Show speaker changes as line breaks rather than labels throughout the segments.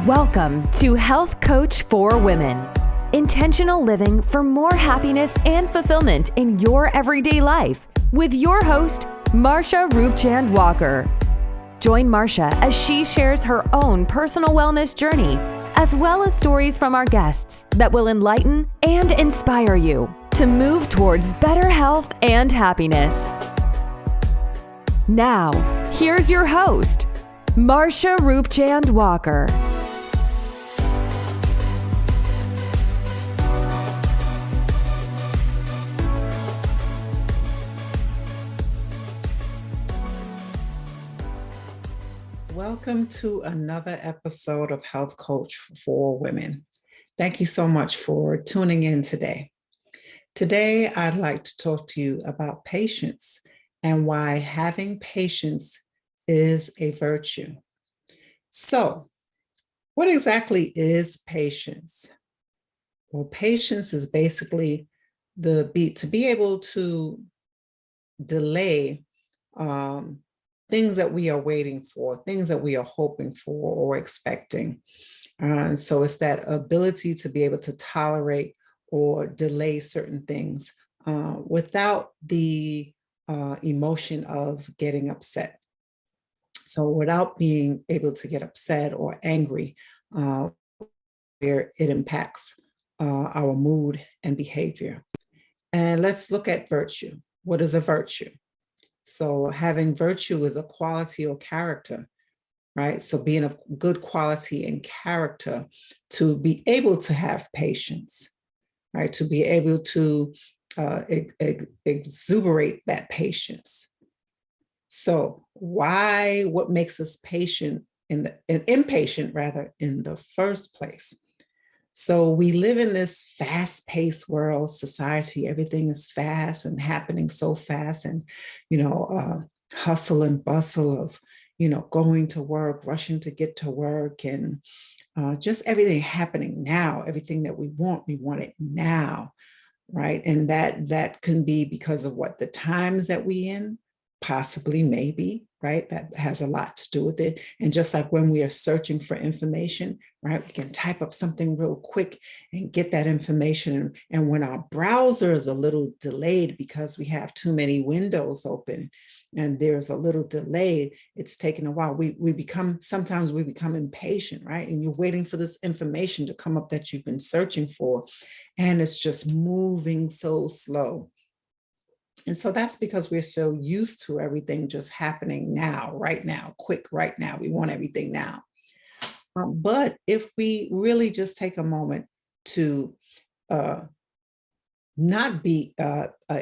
Welcome to Health Coach for Women. Intentional living for more happiness and fulfillment in your everyday life with your host, Marsha Roopchand-Walker. Join Marsha as she shares her own personal wellness journey, as well as stories from our guests that will enlighten and inspire you to move towards better health and happiness. Now, here's your host, Marsha Roopchand-Walker.
Welcome to another episode of Health Coach for Women. Thank you so much for tuning in today. Today, I'd like to talk to you about patience and why having patience is a virtue. So, what exactly is patience? Well, patience is basically to be able to delay things that we are waiting for, things that we are hoping for or expecting. And so it's that ability to be able to tolerate or delay certain things without the emotion of getting upset. So without being able to get upset or angry, where it impacts our mood and behavior. And let's look at virtue. What is a virtue? So having virtue is a quality or character, right? So being of good quality and character to be able to have patience, right? To be able to exuberate that patience. So what makes us impatient rather in the first place? So we live in this fast-paced world, society. Everything is fast and happening so fast, and hustle and bustle of going to work, rushing to get to work, and just everything happening now. Everything that we want it now, right? And that can be because of what the times that we in, possibly, maybe, right? That has a lot to do with it. And just like when we are searching for information, right, we can type up something real quick and get that information. And when our browser is a little delayed because we have too many windows open and there's a little delay, it's taken a while. Sometimes we become impatient, right? And you're waiting for this information to come up that you've been searching for, and it's just moving so slow. And so that's because we're so used to everything just happening now, right now, quick, right now. We want everything now. But if we really just take a moment to not be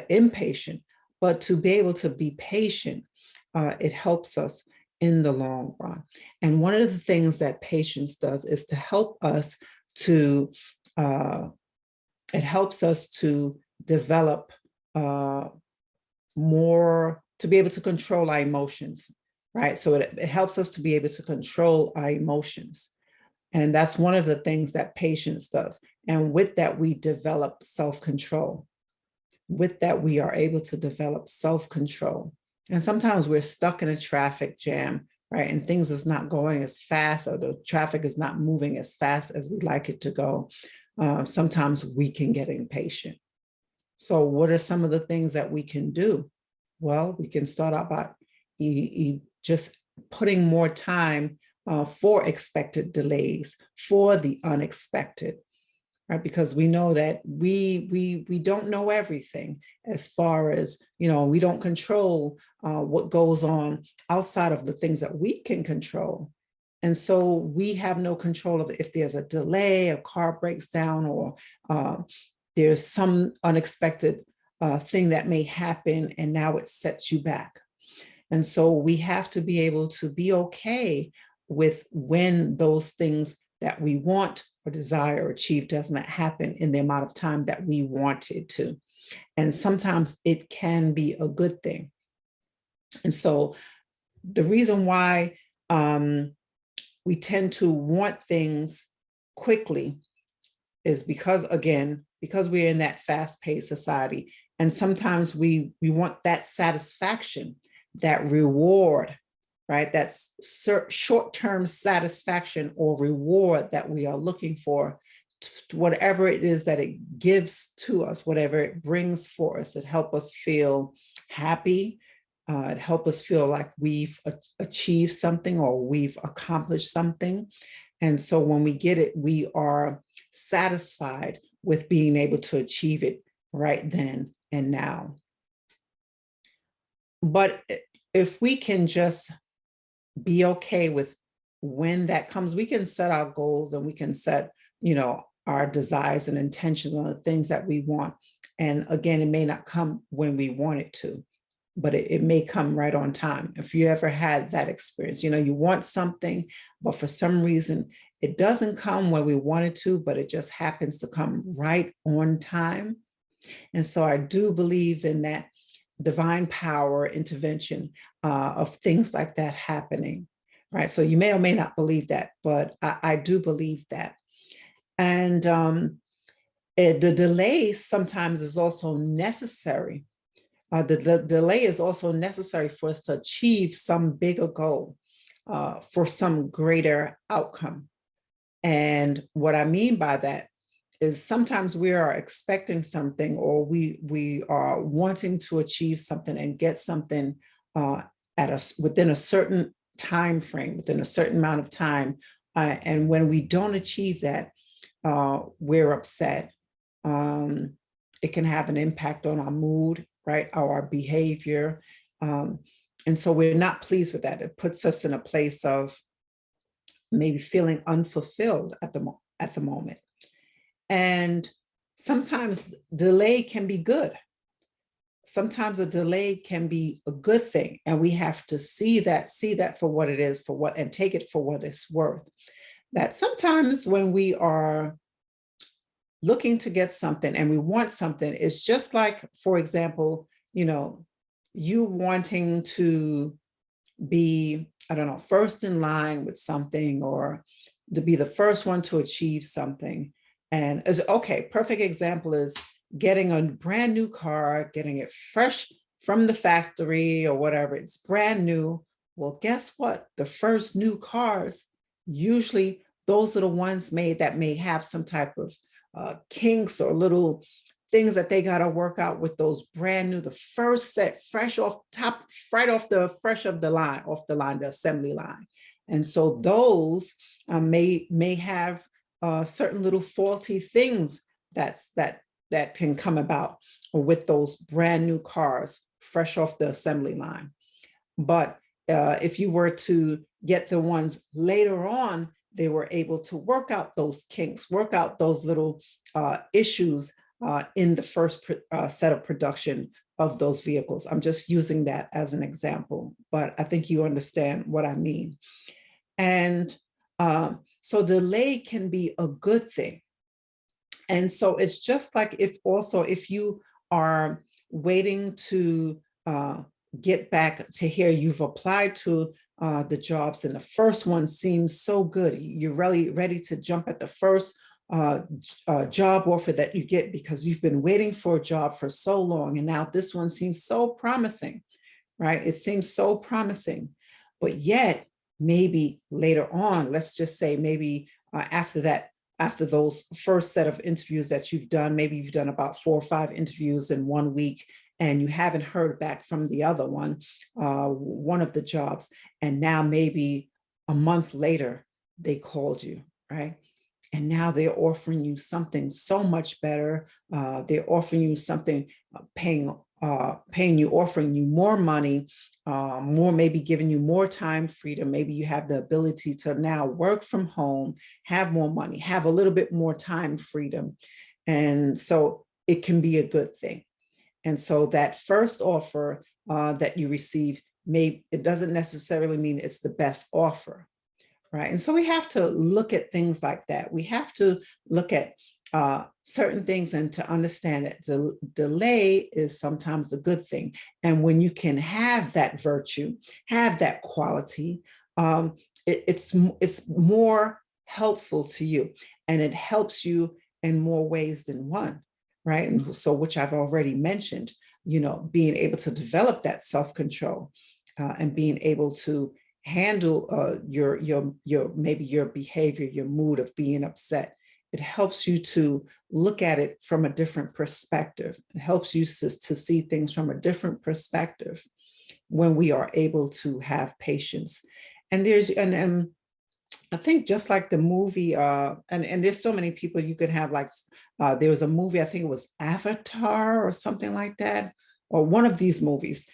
impatient, but to be able to be patient, it helps us in the long run. And one of the things that patience does is to help us to, it helps us to develop more, to be able to control our emotions, right? So it helps us to be able to control our emotions. And that's one of the things that patience does. And with that, we develop self-control. With that, we are able to develop self-control. And sometimes we're stuck in a traffic jam, right? And things is not going as fast, or the traffic is not moving as fast as we'd like it to go. Sometimes we can get impatient. So what are some of the things that we can do? Well, we can start out by just putting more time for expected delays, for the unexpected, right? Because we know that we don't know everything, as far as, we don't control what goes on outside of the things that we can control. And so we have no control of if there's a delay, a car breaks down, or there's some unexpected thing that may happen, and now it sets you back. And so we have to be able to be okay with when those things that we want or desire or achieve does not happen in the amount of time that we want it to. And sometimes it can be a good thing. And so the reason why we tend to want things quickly is because we're in that fast-paced society. And sometimes we want that satisfaction, that reward right? That's short-term satisfaction or reward that we are looking for, whatever it is that it gives to us, whatever it brings for us. It helps us feel happy. It helps us feel like we've achieved something or we've accomplished something. And so when we get it, we are satisfied with being able to achieve it right then and now. But if we can just be okay with when that comes, we can set our goals and we can set, our desires and intentions on the things that we want. And again, it may not come when we want it to, but it may come right on time. If you ever had that experience, you want something, but for some reason it doesn't come when we want it to, but it just happens to come right on time. And so I do believe in that divine power intervention of things like that happening, right? So you may or may not believe that, but I do believe that. And the delay sometimes is also necessary. The delay is also necessary for us to achieve some bigger goal, for some greater outcome. And what I mean by that is sometimes we are expecting something, or we are wanting to achieve something and get something within a certain time frame, within a certain amount of time. And when we don't achieve that, we're upset. It can have an impact on our mood, right? Our behavior. And so we're not pleased with that. It puts us in a place of maybe feeling unfulfilled at the moment. And sometimes delay can be good. Sometimes a delay can be a good thing, and we have to see that for what it is, and take it for what it's worth. That sometimes when we are looking to get something and we want something, it's just like, for example, you wanting to be, I don't know, first in line with something, or to be the first one to achieve something. And perfect example is getting a brand new car, getting it fresh from the factory or whatever, it's brand new. Well, guess what? The first new cars, usually those are the ones that may have some type of kinks or little things that they got to work out with those brand new, the first set, fresh off top, right off the line, the assembly line. And so those may have certain little faulty things that can come about with those brand new cars, fresh off the assembly line. But if you were to get the ones later on, they were able to work out those kinks, work out those little issues in the first set of production of those vehicles. I'm just using that as an example, but I think you understand what I mean. And so delay can be a good thing. And so it's just like if you are waiting to get back to here, you've applied to the jobs and the first one seems so good. You're really ready to jump at the first job offer that you get because you've been waiting for a job for so long. And now this one seems so promising, right? It seems so promising, but yet maybe later on, let's just say maybe after those first set of interviews that you've done, maybe you've done about 4 or 5 interviews in 1 week, and you haven't heard back from the other one of the jobs. And now maybe a month later, they called you, right? And now they're offering you something so much better. They're offering you something, offering you more money, maybe giving you more time freedom. Maybe you have the ability to now work from home, have more money, have a little bit more time freedom. And so it can be a good thing. And so that first offer that you receive, it doesn't necessarily mean it's the best offer, right? And so we have to look at things like that. We have to look at certain things and to understand that delay is sometimes a good thing. And when you can have that virtue, have that quality, it's more helpful to you, and it helps you in more ways than one, right? And so, which I've already mentioned, being able to develop that self-control and being able to handle your maybe your behavior, your mood of being upset. It helps you to look at it from a different perspective. It helps you to see things from a different perspective when we are able to have patience. And I think just like the movie, and there's so many people you could have, like there was a movie, I think it was Avatar or something like that, or one of these movies,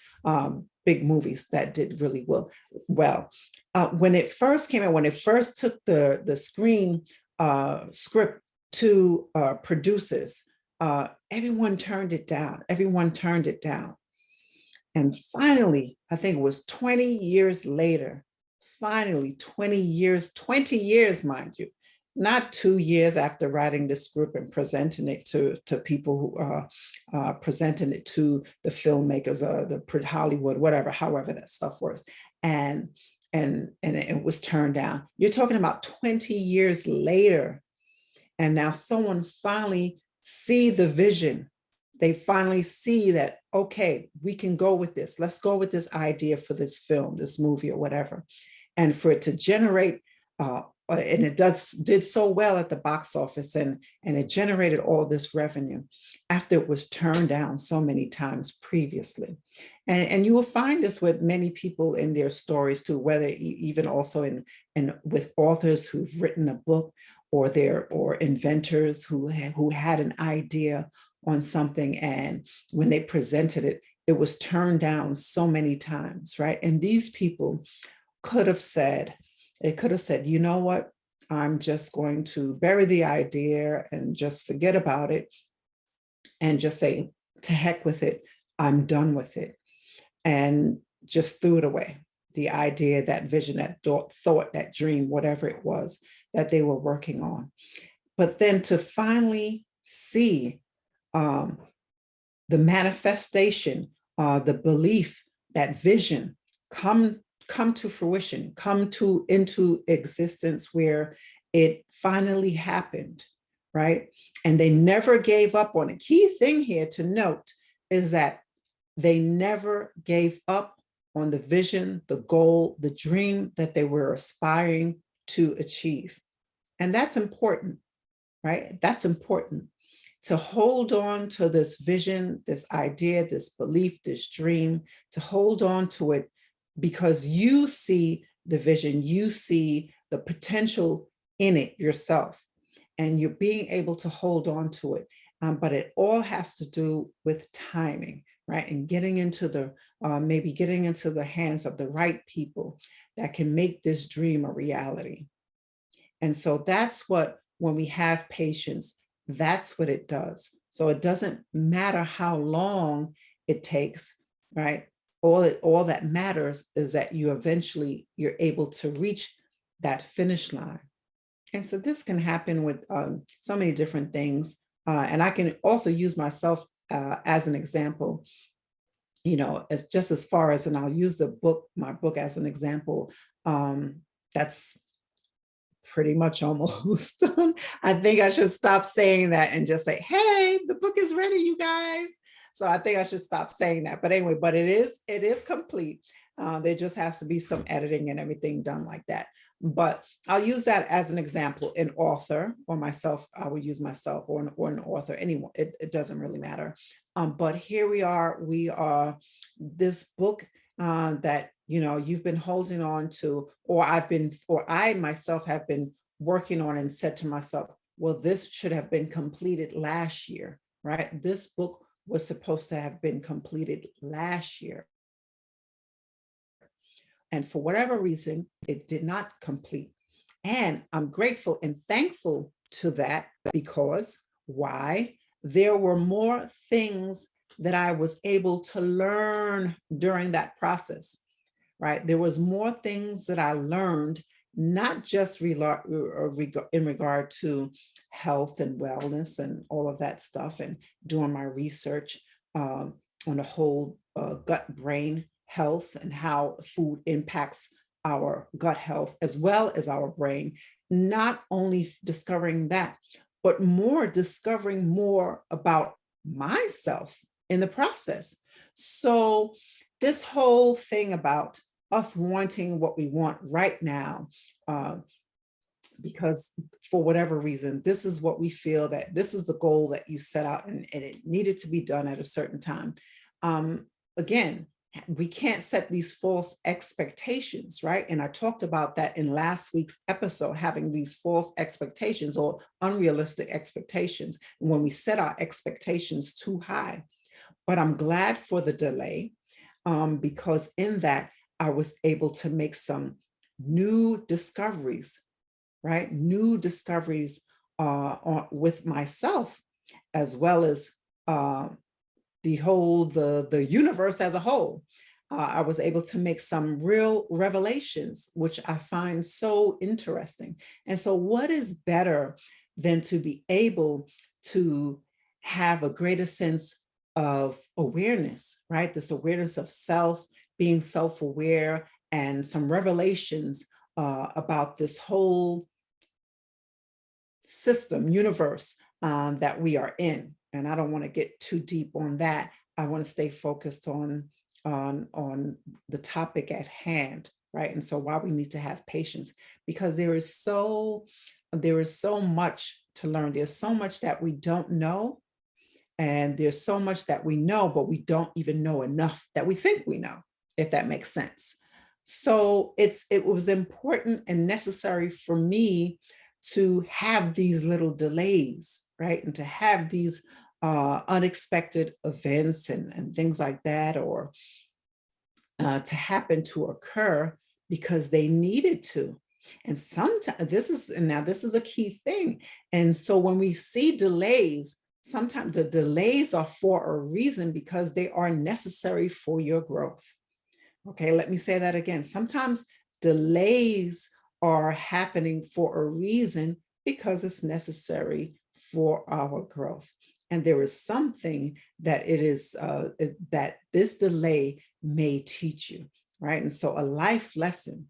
big movies that did really well. When it first came out, when it first took the screen script to producers, everyone turned it down. Everyone turned it down. And finally, I think it was 20 years later, finally 20 years, mind you, not 2 years after writing the script and presenting it to people who presenting it to the filmmakers, the Hollywood, whatever, however that stuff works. And it was turned down. You're talking about 20 years later. And now someone finally see the vision. They finally see that, okay, we can go with this. Let's go with this idea for this film, this movie or whatever. And for it to generate, and it did so well at the box office, and it generated all this revenue after it was turned down so many times previously. And you will find this with many people in their stories too, whether even also in with authors who've written a book, or inventors who had an idea on something, and when they presented it, it was turned down so many times, right? And these people could have said, you know what, I'm just going to bury the idea and just forget about it and just say, to heck with it, I'm done with it, and just threw it away. The idea, that vision, that thought, that dream, whatever it was that they were working on. But then to finally see the manifestation, the belief, that vision come to fruition, into existence, where it finally happened, right? And they never gave up on it. Key thing here to note is that they never gave up on the vision, the goal, the dream that they were aspiring to achieve. And that's important, right? That's important, to hold on to this vision, this idea, this belief, this dream, to hold on to it because you see the vision, you see the potential in it yourself, and you're being able to hold on to it. But it all has to do with timing, right? And getting into maybe getting into the hands of the right people that can make this dream a reality. And so that's what, when we have patience, that's what it does. So it doesn't matter how long it takes, right? All that matters is that you're able to reach that finish line. And so this can happen with so many different things. And I can also use myself as an example, as just as far as, and I'll use my book as an example. That's pretty much almost done. I think I should stop saying that and just say, hey, the book is ready, you guys. So I think I should stop saying that. But anyway, but it is complete. There just has to be some editing and everything done like that. But I'll use that as an example. An author or myself, I will use myself, or an author, anyone, it doesn't really matter. But here we are this book that you've been holding on to, or I myself have been working on, and said to myself, well, this should have been completed last year, right? This book was supposed to have been completed last year. And for whatever reason, it did not complete. And I'm grateful and thankful to that, because why? There were more things that I was able to learn during that process, right? There was more things that I learned, not just in regard to health and wellness and all of that stuff, and doing my research on the whole gut-brain health and how food impacts our gut health as well as our brain. Not only discovering that, but discovering more about myself in the process. So this whole thing about us wanting what we want right now, because for whatever reason, this is what we feel that this is the goal that you set out, and it needed to be done at a certain time. Again, we can't set these false expectations, right? And I talked about that in last week's episode, having these false expectations or unrealistic expectations when we set our expectations too high. But I'm glad for the delay, because in that I was able to make some new discoveries, right? New discoveries with myself, as well as the universe as a whole. I was able to make some real revelations, which I find so interesting. And so what is better than to be able to have a greater sense of awareness, right? This awareness of self, being self-aware, and some revelations about this whole system, universe that we are in. And I don't want to get too deep on that. I want to stay focused on the topic at hand, right? And so why we need to have patience, because there is so much to learn. There's so much that we don't know, and there's so much that we know, but we don't even know enough that we think we know, if that makes sense. So it was important and necessary for me to have these little delays, right? And to have these unexpected events and things like that, or to happen to occur, because they needed to. And sometimes this is a key thing. And so when we see delays, sometimes the delays are for a reason, because they are necessary for your growth. Okay, let me say that again. Sometimes delays are happening for a reason, because it's necessary for our growth. And there is something that that this delay may teach you, right? And so a life lesson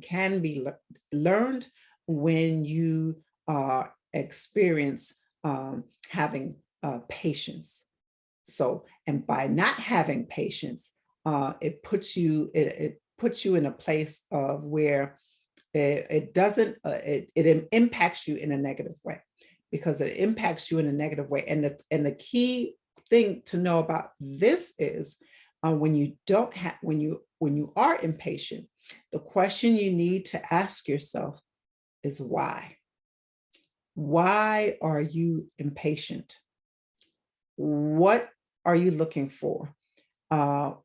can be learned when you experience having patience. So, and by not having patience, it puts you in a place of where it impacts you in a negative way, because it impacts you in a negative way. And the key thing to know about this is when you are impatient, the question you need to ask yourself is why. Why are you impatient? What are you looking for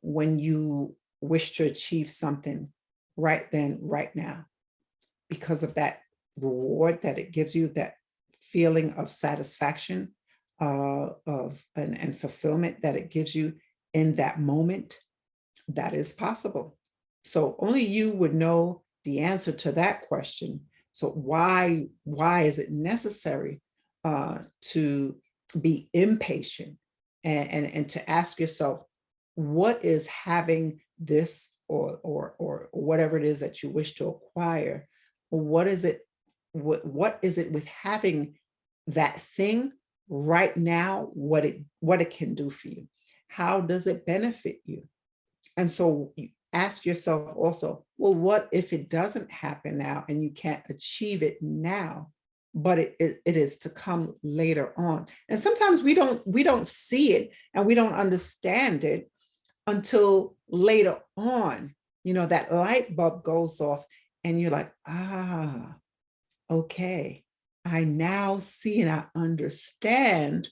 when you wish to achieve something right then, right now? Because of that reward that it gives you, that feeling of satisfaction and fulfillment that it gives you in that moment. That is possible. So only you would know the answer to that question. So why is it necessary to be impatient, and to ask yourself, what is having this or whatever it is that you wish to acquire? What is it with having that thing right now, what it can do for you? How does it benefit you? And so you ask yourself also, well, what if it doesn't happen now and you can't achieve it now, but it is to come later on? And sometimes we don't see it and we don't understand it until later on. That light bulb goes off and you're like, okay, I now see and I understand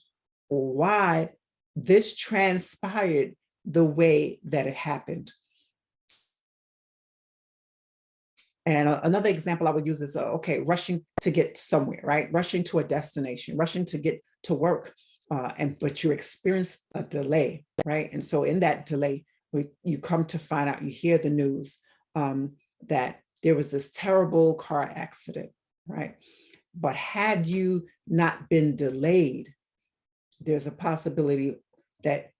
why this transpired the way that it happened. And another example I would use is, rushing to get somewhere, right? Rushing to a destination, rushing to get to work, but you experience a delay, right? And so in that delay, you come to find out, you hear the news that there was this terrible car accident, right? But had you not been delayed, there's a possibility that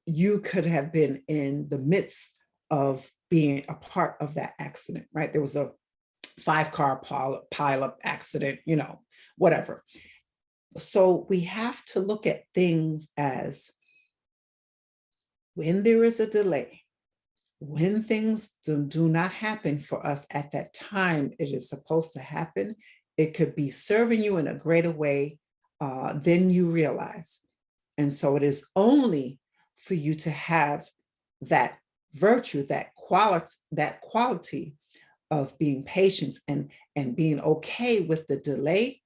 you could have been in the midst of being a part of that accident, right? There was a 5-car pileup accident, whatever. So we have to look at things as, when there is a delay, when things do not happen for us at that time it is supposed to happen, it could be serving you in a greater way than you realize. And so it is only for you to have that virtue, that quality of being patient and being okay with the delay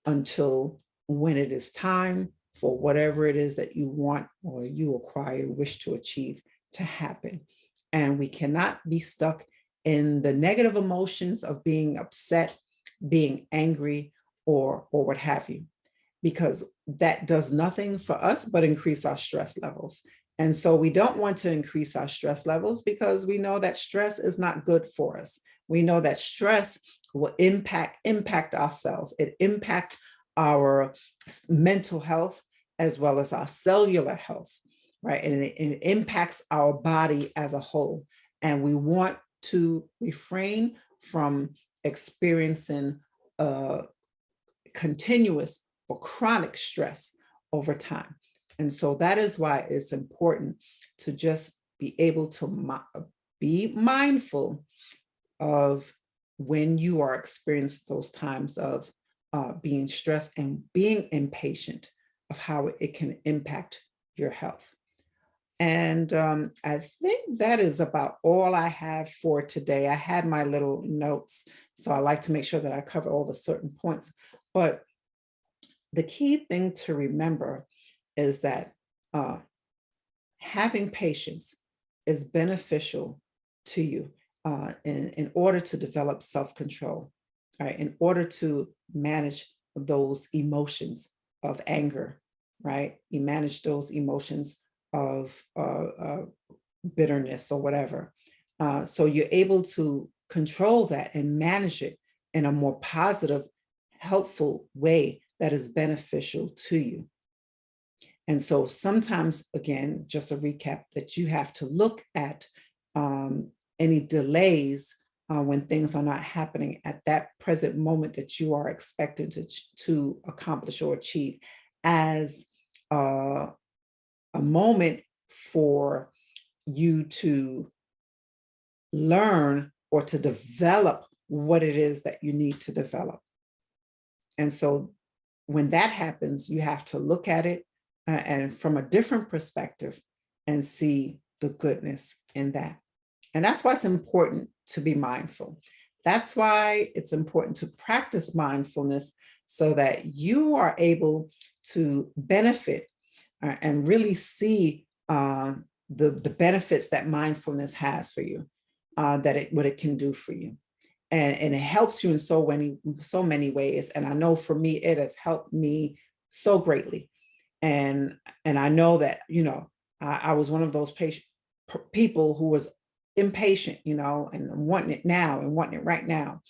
until when it is time for whatever it is that you want or you acquire, wish to achieve to happen. And we cannot be stuck in the negative emotions of being upset, being angry, or what have you, because that does nothing for us but increase our stress levels. And so we don't want to increase our stress levels because we know that stress is not good for us. We know that stress will impact ourselves. It impacts our mental health as well as our cellular health, right? And it impacts our body as a whole. And we want to refrain from experiencing continuous or chronic stress over time. And so that is why it's important to just be able to be mindful of when you are experiencing those times of being stressed and being impatient, of how it can impact your health. And I think that is about all I have for today. I had my little notes, so I like to make sure that I cover all the certain points. But the key thing to remember is that having patience is beneficial to you in order to develop self-control, right? In order to manage those emotions of anger, right? You manage those emotions of bitterness or whatever. So you're able to control that and manage it in a more positive, helpful way that is beneficial to you. And so sometimes, again, just a recap, that you have to look at any delays when things are not happening at that present moment that you are expected to accomplish or achieve as a moment for you to learn or to develop what it is that you need to develop. And so when that happens, you have to look at it and from a different perspective and see the goodness in that. And that's why it's important to be mindful. That's why it's important to practice mindfulness so that you are able to benefit and really see the benefits that mindfulness has for you, what it can do for you. And it helps you in so many ways. And I know for me, it has helped me so greatly. And I know that, I was one of those people who was impatient, and wanting it now and wanting it right now.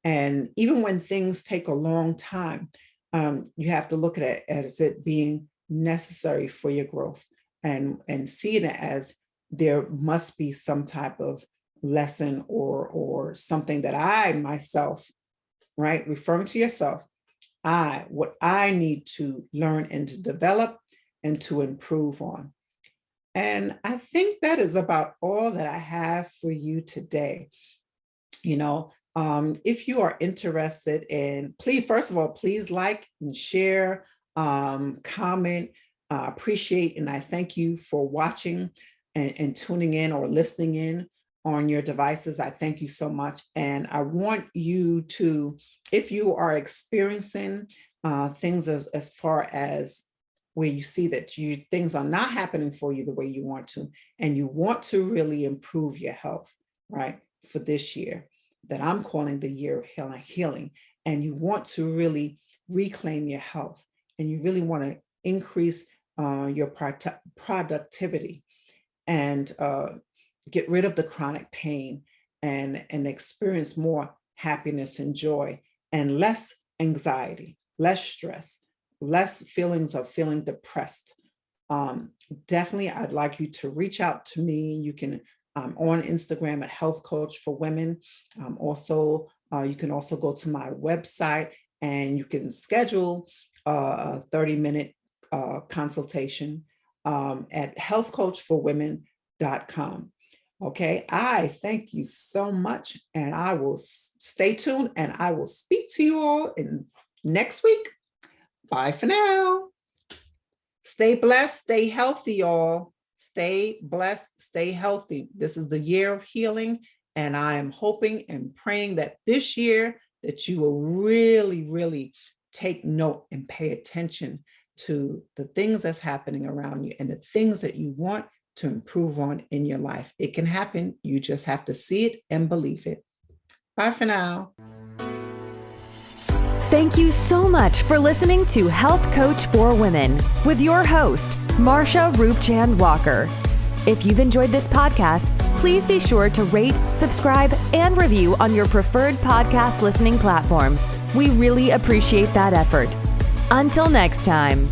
And even when things take a long time, you have to look at it as it being necessary for your growth and see it as there must be some type of lesson or something that I myself, right, referring to yourself, what I need to learn and to develop and to improve on. And I think that is about all that I have for you today. If you are interested in, please, first of all, please like and share, comment, appreciate, and I thank you for watching and tuning in or listening in on your devices. I thank you so much. And I want you to, if you are experiencing things as far as where you see that things are not happening for you the way you want to, and you want to really improve your health, right, for this year that I'm calling the year of healing, and you want to really reclaim your health, and you really want to increase your productivity and get rid of the chronic pain and experience more happiness and joy and less anxiety, less stress, less feelings of feeling depressed. Definitely, I'd like you to reach out to me. You can on Instagram at Health Coach for Women. You can also go to my website and you can schedule a 30-minute consultation at healthcoachforwomen.com. Okay, I thank you so much, and I will stay tuned, and I will speak to you all in next week. Bye for now. Stay blessed, stay healthy, y'all. Stay blessed, stay healthy. This is the year of healing, and I am hoping and praying that this year that you will really, really take note and pay attention to the things that's happening around you and the things that you want to improve on in your life. It can happen. You just have to see it and believe it. Bye for now.
Thank you so much for listening to Health Coach for Women with your host, Marsha Roopchand-Walker. If you've enjoyed this podcast, please be sure to rate, subscribe, and review on your preferred podcast listening platform. We really appreciate that effort. Until next time.